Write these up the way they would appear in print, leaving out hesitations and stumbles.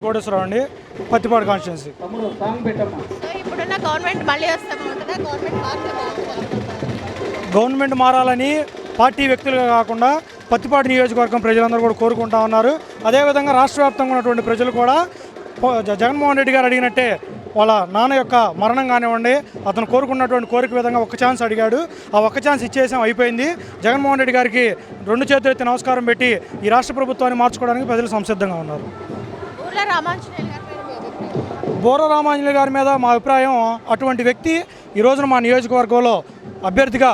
కోటేశ్వరరావు అండి, పత్తిపాడు కాన్స్టిట్యున్సీ. ఇప్పుడున్న గవర్నమెంట్ మళ్ళీ వస్తే బాగుంటుందా, గవర్నమెంట్ మారాలని పార్టీ వ్యక్తులుగా కాకుండా పత్తిపాడు నియోజకవర్గం ప్రజలందరూ కూడా కోరుకుంటా ఉన్నారు. అదేవిధంగా రాష్ట్ర వ్యాప్తంగా ఉన్నటువంటి ప్రజలు కూడా జగన్మోహన్ రెడ్డి గారు అడిగినట్టే వాళ్ళ నాన్న యొక్క మరణం కానివ్వండి, అతను కోరుకున్నటువంటి కోరిక విధంగా ఒక్క ఛాన్స్ అడిగాడు. ఆ ఒక్క ఛాన్స్ ఇచ్చేసాం, అయిపోయింది. జగన్మోహన్ రెడ్డి గారికి 2 చేతులు ఎత్తి నమస్కారం పెట్టి ఈ రాష్ట్ర ప్రభుత్వాన్ని మార్చుకోవడానికి ప్రజలు సంసిద్ధంగా ఉన్నారు. బోర రామాంజనేయులు గారి మీద మా అభిప్రాయం, అటువంటి వ్యక్తి ఈ రోజున మా నియోజకవర్గంలో అభ్యర్థిగా,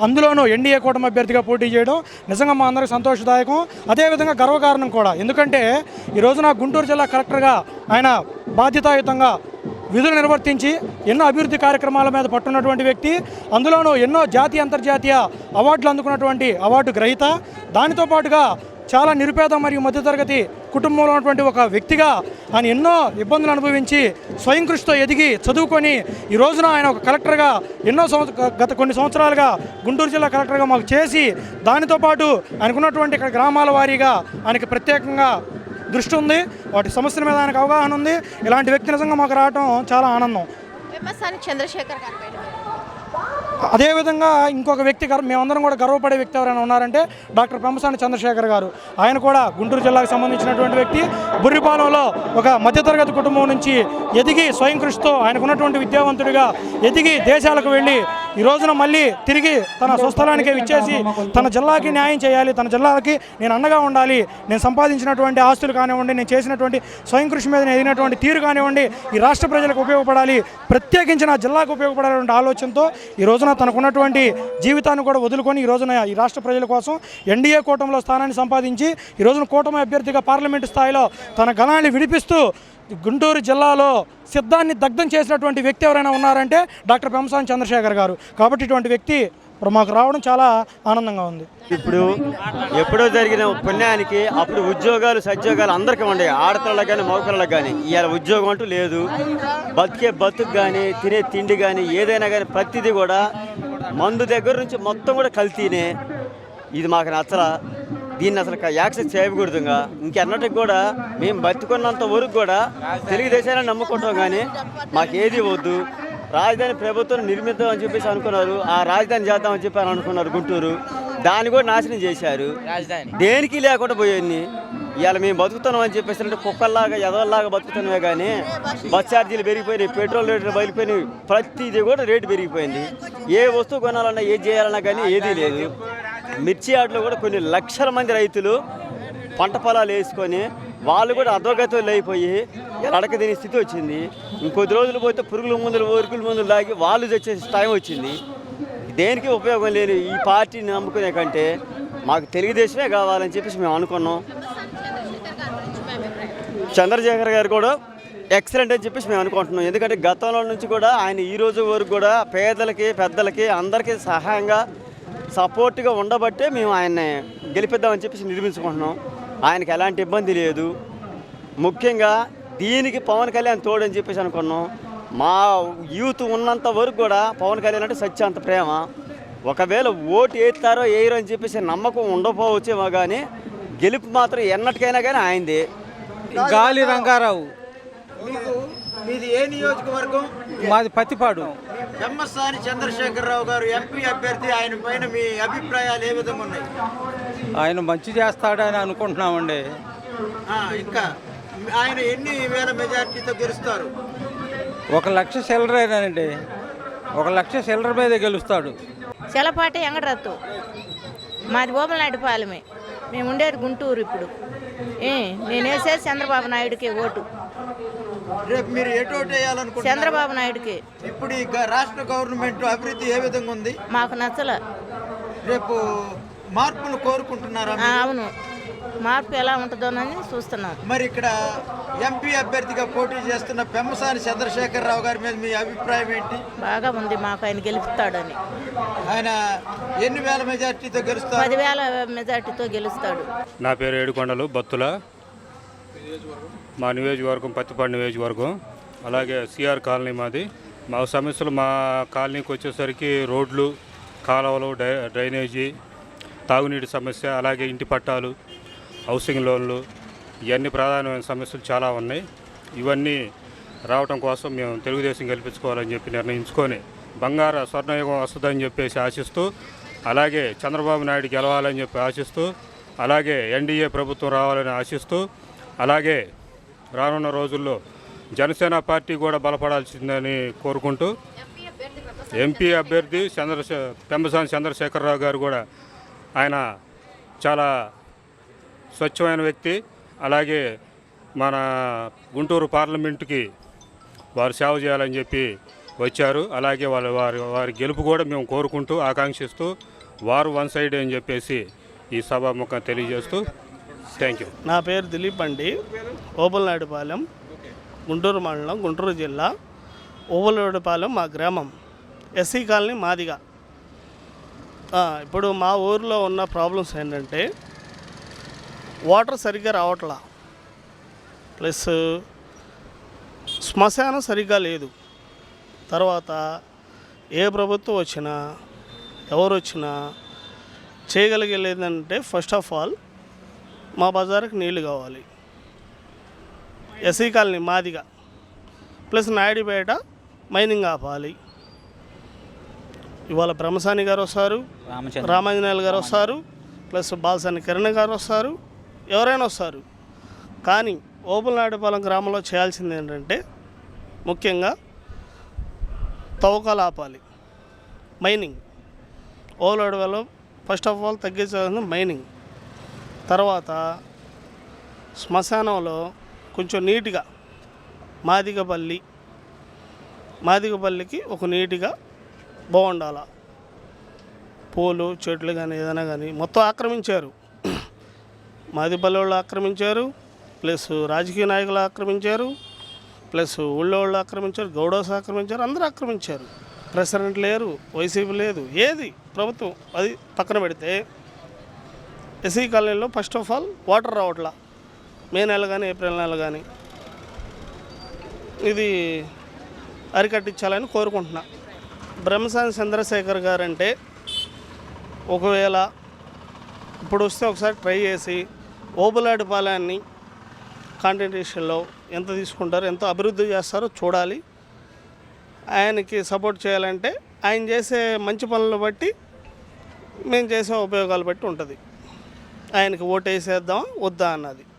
అందులోనూ ఎన్డీఏ కూటమి అభ్యర్థిగా పోటీ చేయడం నిజంగా మా అందరికీ సంతోషదాయకం, అదేవిధంగా గర్వకారణం కూడా. ఎందుకంటే ఈ రోజున గుంటూరు జిల్లా కలెక్టర్గా ఆయన బాధ్యతాయుతంగా విధులు నిర్వర్తించి ఎన్నో అభివృద్ధి కార్యక్రమాల మీద పట్టున్నటువంటి వ్యక్తి, అందులోనూ ఎన్నో జాతీయ అంతర్జాతీయ అవార్డులు అందుకున్నటువంటి అవార్డు గ్రహీత. దానితో పాటుగా చాలా నిరుపేద మరియు మధ్యతరగతి కుటుంబంలో ఉన్నటువంటి ఒక వ్యక్తిగా ఆయన ఎన్నో ఇబ్బందులు అనుభవించి స్వయం కృషితో ఎదిగి చదువుకొని ఈ రోజున ఆయన ఒక కలెక్టర్గా గత కొన్ని సంవత్సరాలుగా గుంటూరు జిల్లా కలెక్టర్గా మాకు చేసి, దానితో పాటు ఆయనకున్నటువంటి ఇక్కడ గ్రామాల వారీగా ఆయనకి ప్రత్యేకంగా దృష్టి ఉంది, వాటి సమస్యల మీద ఆయనకు అవగాహన ఉంది. ఇలాంటి వ్యక్తి నిజంగా మాకు రావడం చాలా ఆనందం. చంద్రశేఖర్ గారు అదేవిధంగా ఇంకొక వ్యక్తి మేమందరం కూడా గర్వపడే వ్యక్తి ఎవరైనా ఉన్నారంటే డాక్టర్ పెమ్మసాని చంద్రశేఖర్ గారు. ఆయన కూడా గుంటూరు జిల్లాకు సంబంధించినటువంటి వ్యక్తి. బుర్రిపాలెంలో ఒక మధ్యతరగతి కుటుంబం నుంచి ఎదిగి స్వయం కృషితో ఆయనకున్నటువంటి విద్యావంతుడిగా ఎదిగి దేశాలకు వెళ్ళి ఈ రోజున మళ్ళీ తిరిగి తన స్వస్థలానికే విచ్చేసి తన జిల్లాకి న్యాయం చేయాలి, తన జిల్లాకి నేను అండగా ఉండాలి, నేను సంపాదించినటువంటి ఆస్తులు కానివ్వండి, నేను చేసినటువంటి స్వయం కృషి మీద నేను ఎదిగినటువంటి తీరు కానివ్వండి, ఈ రాష్ట్ర ప్రజలకు ఉపయోగపడాలి, ప్రత్యేకించి నా జిల్లాకు ఉపయోగపడాలనే ఆలోచనతో ఈ రోజున తనకున్నటువంటి జీవితాన్ని కూడా వదులుకొని ఈ రోజున ఈ రాష్ట్ర ప్రజల కోసం ఎన్డీఏ కూటమిలో స్థానాన్ని సంపాదించి ఈ రోజున కూటమి అభ్యర్థిగా పార్లమెంటు స్థాయిలో తన గళాన్ని విడిపిస్తూ గుంటూరు జిల్లాలో సిద్ధాన్ని దగ్ధం చేసినటువంటి వ్యక్తి ఎవరైనా ఉన్నారంటే డాక్టర్ పెమ్మసాని చంద్రశేఖర్ గారు. కాబట్టి ఇటువంటి వ్యక్తి ఇప్పుడు మాకు రావడం చాలా ఆనందంగా ఉంది. ఇప్పుడు ఎప్పుడో జరిగిన పుణ్యానికి అప్పుడు ఉద్యోగాలు సద్యోగాలు అందరికీ ఉండేవి, ఆడపిల్లలకు కానీ మగపిల్లలకు కానీ. ఇవాళ ఉద్యోగం అంటూ లేదు, బతికే బతుకు కానీ తినే తిండి కానీ ఏదైనా కానీ ప్రతిదీ కూడా మందు దగ్గర నుంచి మొత్తం కూడా కల్తీనే. ఇది మాకు నచ్చలా, దీన్ని అసలు యాక్సెస్ చేయకూడదుగా. ఇంకెన్నటికి కూడా మేము బతుకున్నంత వరకు కూడా తెలుగుదేశాన్ని నమ్ముకుంటాం, కానీ మాకేది వద్దు. రాజధాని ప్రభుత్వం నిర్మిద్దాం అని చెప్పేసి అనుకున్నారు, ఆ రాజధాని చేద్దామని చెప్పి అనుకున్నారు గుంటూరు, దాన్ని కూడా నాశనం చేశారు. దేనికి లేకుండా పోయాన్ని ఇవాళ మేము బతుకుతున్నాం అని చెప్పేసి అంటే కుక్కల్లాగా ఎదవల్లాగా బతుకుతున్నామే, కానీ బస్ ఛార్జీలు పెరిగిపోయినాయి, పెట్రోల్ రేట్లు బయలుపోయినాయి, ప్రతిదీ కూడా రేటు పెరిగిపోయింది. ఏ వస్తువు కొనాలన్నా ఏది చేయాలన్నా కానీ ఏదీ లేదు. మిర్చి ఆటలో కూడా కొన్ని లక్షల మంది రైతులు పంట పొలాలు వేసుకొని వాళ్ళు కూడా అధోగతులు అయిపోయి అడక తినే స్థితి వచ్చింది. ఇంకొద్ది రోజులు పోతే పురుగుల మందులు ఊరుకుల మందులు తాగి వాళ్ళు తెచ్చే టైం వచ్చింది. దేనికి ఉపయోగం లేని ఈ పార్టీని నమ్ముకునే కంటే మాకు తెలుగుదేశమే కావాలని చెప్పేసి మేము అనుకున్నాం. చంద్రశేఖర్ గారు కూడా ఎక్సలెంట్ అని చెప్పేసి మేము అనుకుంటున్నాం. ఎందుకంటే గతంలో నుంచి కూడా ఆయన ఈ రోజు వరకు కూడా పేదలకి పెద్దలకి అందరికీ సహాయంగా సపోర్ట్గా ఉండబట్టే మేము ఆయన్ని గెలిపిద్దామని చెప్పేసి నిర్మించుకుంటున్నాం. ఆయనకి ఎలాంటి ఇబ్బంది లేదు. ముఖ్యంగా దీనికి పవన్ కళ్యాణ్ తోడని చెప్పేసి అనుకున్నాం. మా యూత్ ఉన్నంత వరకు కూడా పవన్ కళ్యాణ్ అంటే సత్యంత ప్రేమ. ఒకవేళ ఓటు వేస్తారో వేయరో అని చెప్పేసి నమ్మకం ఉండకపోవచ్చేమో, కానీ గెలుపు మాత్రం ఎన్నటికైనా కానీ ఆయనదే. గాలి రంగారావు. మీది ఏ నియోజకవర్గం? మాది పత్తిపాడు. పెమ్మసాని చంద్రశేఖరరావు గారు ఎంపీ అభ్యర్థి, ఆయన పైన మీ అభిప్రాయాలు ఏ విధంగా ఉన్నాయి? ఆయన మంచి చేస్తాడని అనుకుంటున్నామండి. ఇంకా ఆయన ఎన్ని వేల మెజార్టీతో గెలుస్తారు? 1,00,000 చిల్లరేనండి, 1,00,000 చిల్లర మీద గెలుస్తాడు. చెలపాటి ఎంగడరత్తు, మాది బోబలనాయుడు పాలెమే, మేము ఉండేది గుంటూరు. ఇప్పుడు నేను వేసేది చంద్రబాబు నాయుడుకి ఓటు. రేపు మీరు ఎటు ఓటు వేయాలనుకుంటున్నారు? చంద్రబాబు నాయుడుకి. ఇప్పుడు ఈ రాష్ట్ర గవర్నమెంట్ అభివృద్ధి ఏ విధంగా ఉంది? మాకు నచ్చల. రేపు మార్పులు కోరుకుంటున్నారా? అవును, మార్పు ఎలా ఉంటుందోనని చూస్తున్నాం. మరి ఇక్కడ ఎంపీ అభ్యర్థిగా పోటీ చేస్తున్న పెమ్మసాని చంద్రశేఖరరావు గారి మీద మీ అభిప్రాయం ఏంటి? బాగా ఉంది, మాకు ఆయన గెలుపుతాడని. ఆయన ఎన్ని వేల మెజార్టీతో గెలుస్తాడు? 10,000 మెజార్టీతో గెలుస్తాడు. నా పేరు ఏడుకొండలు బత్తుల, మా నియోజకవర్గం పత్తిపాడు నియోజకవర్గం. అలాగే సిఆర్ కాలనీ మాది. మా సమస్యలు మా కాలనీకి వచ్చేసరికి రోడ్లు, కాలువలు, డ్రైనేజీ, తాగునీటి సమస్య, అలాగే ఇంటి పట్టాలు, హౌసింగ్ లోన్లు, ఇవన్నీ ప్రధానమైన సమస్యలు చాలా ఉన్నాయి. ఇవన్నీ రావటం కోసం మేము తెలుగుదేశం గెలిపించుకోవాలని చెప్పి నిర్ణయించుకొని బంగారు స్వర్ణయుగం వస్తుందని చెప్పేసి ఆశిస్తూ, అలాగే చంద్రబాబు నాయుడు గెలవాలని చెప్పి ఆశిస్తూ, అలాగే ఎన్డీఏ ప్రభుత్వం రావాలని ఆశిస్తూ, అలాగే రానున్న రోజుల్లో జనసేన పార్టీ కూడా బలపడాల్సిందని కోరుకుంటూ, ఎంపీ అభ్యర్థి పెమ్మసాని చంద్రశేఖరరావు గారు కూడా ఆయన చాలా స్వచ్ఛమైన వ్యక్తి. అలాగే మన గుంటూరు పార్లమెంటుకి వారు సేవ చేయాలని చెప్పి వచ్చారు. అలాగే వారి గెలుపు కూడా మేము కోరుకుంటూ ఆకాంక్షిస్తూ వారు వన్ సైడ్ అని చెప్పేసి ఈ సభాముఖం తెలియజేస్తూ థ్యాంక్ యూ. నా పేరు దిలీప్ అండి. ఓబులనాయుడుపాలెం, గుంటూరు మండలం, గుంటూరు జిల్లా. ఓబులనాయుడుపాలెం మా గ్రామం. SC colony Madiga. ఇప్పుడు మా ఊరిలో ఉన్న ప్రాబ్లమ్స్ ఏంటంటే వాటర్ సరిగ్గా రావట్లా, ప్లస్ శ్మశానం సరిగ్గా లేదు. తర్వాత ఏ ప్రభుత్వం వచ్చినా ఎవరు వచ్చినా చేయగలిగేదంటే ఫస్ట్ ఆఫ్ ఆల్ మా బజార్కి నీళ్లు కావాలి. SC colony Madiga, plus Naidupeta mining ఆపాలి. ఇవాళ బ్రహ్మసాని గారు వస్తారు, రామాంజనేయులు గారు వస్తారు, ప్లస్ బాలసాని కిరణ్ గారు వస్తారు, ఎవరైనా వస్తారు. కానీ ఓబులనాయుడుపాలెం గ్రామంలో చేయాల్సింది ఏంటంటే ముఖ్యంగా తవ్వకాలు ఆపాలి. మైనింగ్ ఓబులనాయుడుపాలెంలో ఫస్ట్ ఆఫ్ ఆల్ తగ్గించాల్సింది మైనింగ్. తర్వాత శ్మశానంలో కొంచెం నీట్గా మాదిగపల్లికి ఒక నీట్గా బాగుండాల. పూలు చెట్లు కానీ ఏదైనా కానీ మొత్తం ఆక్రమించారు. మాదిపల్లి వాళ్ళు ఆక్రమించారు, ప్లస్ రాజకీయ నాయకులు ఆక్రమించారు, ప్లస్ ఊళ్ళో వాళ్ళు ఆక్రమించారు, గౌడోస్ ఆక్రమించారు, అందరూ ఆక్రమించారు. ప్రెసిడెంట్ లేరు, వైసీపీ లేదు, ఏది ప్రభుత్వం అది పక్కన పెడితే ఎస్సీ కాలనీలో ఫస్ట్ ఆఫ్ ఆల్ వాటర్ రావట్లా. మే నెల కానీ ఏప్రిల్ నెల కానీ ఇది అరికట్టించాలని కోరుకుంటున్నా. బ్రహ్మసాని చంద్రశేఖర్ గారు అంటే ఒకవేళ ఇప్పుడు వస్తే ఒకసారి ట్రై చేసి ఓబులనాయుడుపాలెన్ని కాంట్రిబ్యూషన్లో ఎంత తీసుకుంటారో, ఎంత అభివృద్ధి చేస్తారో చూడాలి. ఆయనకి సపోర్ట్ చేయాలంటే ఆయన చేసే మంచి పనులు బట్టి మేము చేసే ఉపయోగాలు బట్టి ఉంటుంది. ఆయనకి ఓటు వేసేద్దామా వద్దా అన్నది.